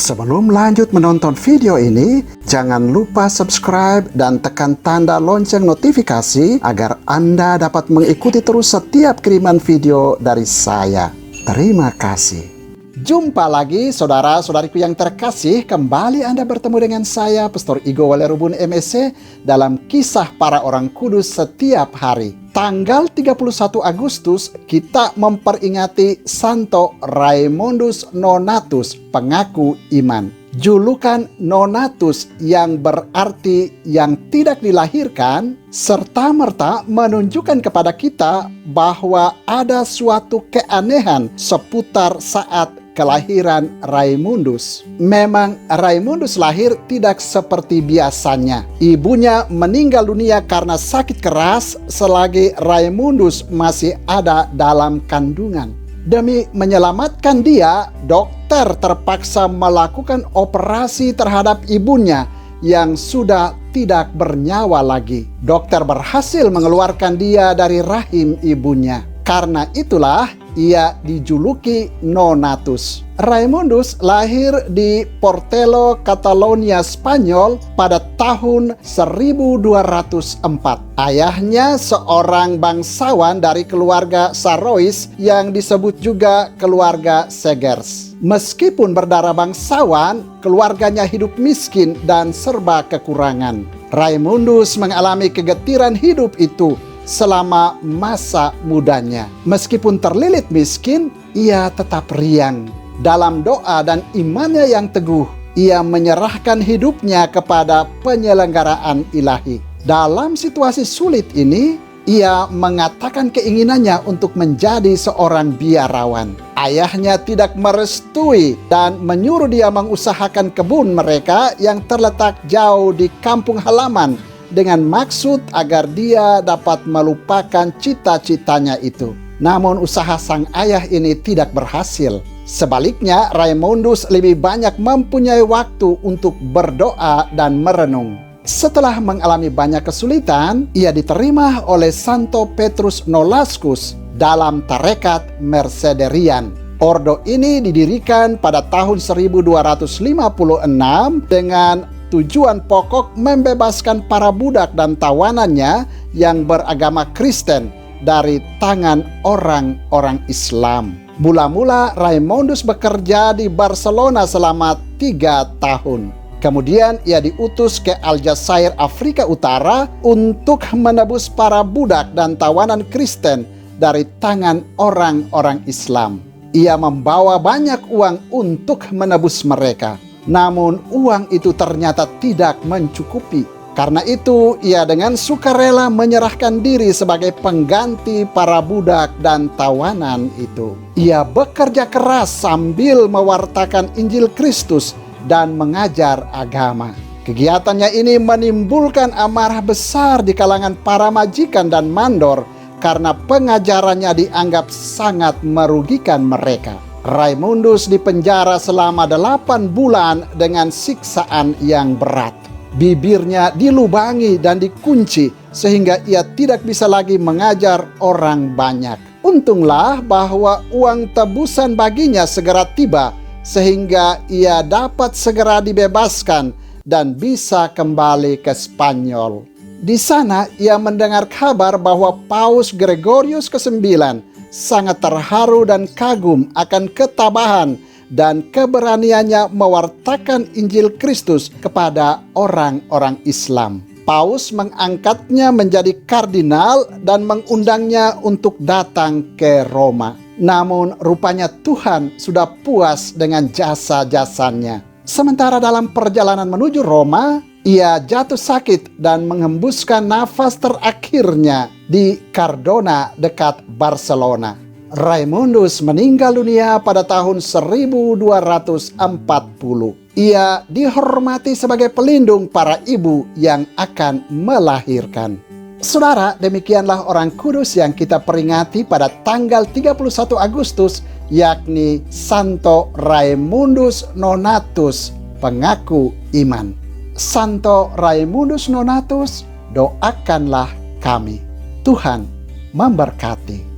Sebelum lanjut menonton video ini, jangan lupa subscribe dan tekan tanda lonceng notifikasi agar Anda dapat mengikuti terus setiap kiriman video dari saya. Terima kasih. Jumpa lagi saudara-saudariku yang terkasih, kembali Anda bertemu dengan saya, Pastor Igo Walerubun MSC, dalam kisah para orang kudus setiap hari. Tanggal 31 Agustus, kita memperingati Santo Raimundus Nonatus, pengaku iman. Julukan Nonatus yang berarti yang tidak dilahirkan, serta-merta menunjukkan kepada kita bahwa ada suatu keanehan seputar saat kelahiran Raimundus. Memang Raimundus lahir tidak seperti biasanya. Ibunya meninggal dunia karena sakit keras selagi Raimundus masih ada dalam kandungan. Demi menyelamatkan dia, dokter terpaksa melakukan operasi terhadap ibunya yang sudah tidak bernyawa lagi. Dokter berhasil mengeluarkan dia dari rahim ibunya. Karena itulah ia dijuluki Nonatus. Raimundus lahir di Portelo, Catalonia, Spanyol pada tahun 1204. Ayahnya seorang bangsawan dari keluarga Sarois yang disebut juga keluarga Segers. Meskipun berdarah bangsawan, keluarganya hidup miskin dan serba kekurangan. Raimundus mengalami kegetiran hidup itu selama masa mudanya. Meskipun terlilit miskin, ia tetap riang. Dalam doa dan imannya yang teguh, ia menyerahkan hidupnya kepada penyelenggaraan ilahi. Dalam situasi sulit ini, ia mengatakan keinginannya untuk menjadi seorang biarawan. Ayahnya tidak merestui dan menyuruh dia mengusahakan kebun mereka yang terletak jauh di kampung halaman, dengan maksud agar dia dapat melupakan cita-citanya itu. Namun usaha sang ayah ini tidak berhasil. Sebaliknya, Raimundus lebih banyak mempunyai waktu untuk berdoa dan merenung. Setelah mengalami banyak kesulitan, ia diterima oleh Santo Petrus Nolascus dalam tarekat Mercederian. Ordo ini didirikan pada tahun 1256 dengan tujuan pokok membebaskan para budak dan tawanannya yang beragama Kristen dari tangan orang-orang Islam. Mula-mula Raimundus bekerja di Barcelona selama 3 tahun. Kemudian ia diutus ke Aljazair, Afrika Utara untuk menebus para budak dan tawanan Kristen dari tangan orang-orang Islam. Ia membawa banyak uang untuk menebus mereka. Namun uang itu ternyata tidak mencukupi. Karena itu ia dengan sukarela menyerahkan diri sebagai pengganti para budak dan tawanan itu. Ia bekerja keras sambil mewartakan Injil Kristus dan mengajar agama. Kegiatannya ini menimbulkan amarah besar di kalangan para majikan dan mandor karena pengajarannya dianggap sangat merugikan mereka. Raimundus dipenjara selama 8 bulan dengan siksaan yang berat. Bibirnya dilubangi dan dikunci sehingga ia tidak bisa lagi mengajar orang banyak. Untunglah bahwa uang tebusan baginya segera tiba sehingga ia dapat segera dibebaskan dan bisa kembali ke Spanyol. Di sana ia mendengar kabar bahwa Paus Gregorius ke-9 sangat terharu dan kagum akan ketabahan dan keberaniannya mewartakan Injil Kristus kepada orang-orang Islam. Paus mengangkatnya menjadi kardinal dan mengundangnya untuk datang ke Roma. Namun rupanya Tuhan sudah puas dengan jasa-jasanya. Sementara dalam perjalanan menuju Roma, ia jatuh sakit dan menghembuskan nafas terakhirnya di Cardona dekat Barcelona. Raimundus meninggal dunia pada tahun 1240. Ia dihormati sebagai pelindung para ibu yang akan melahirkan. Saudara, demikianlah orang kudus yang kita peringati pada tanggal 31 Agustus, yakni Santo Raimundus Nonatus, pengaku iman. Santo Raimundus Nonatus, doakanlah kami. Tuhan memberkati.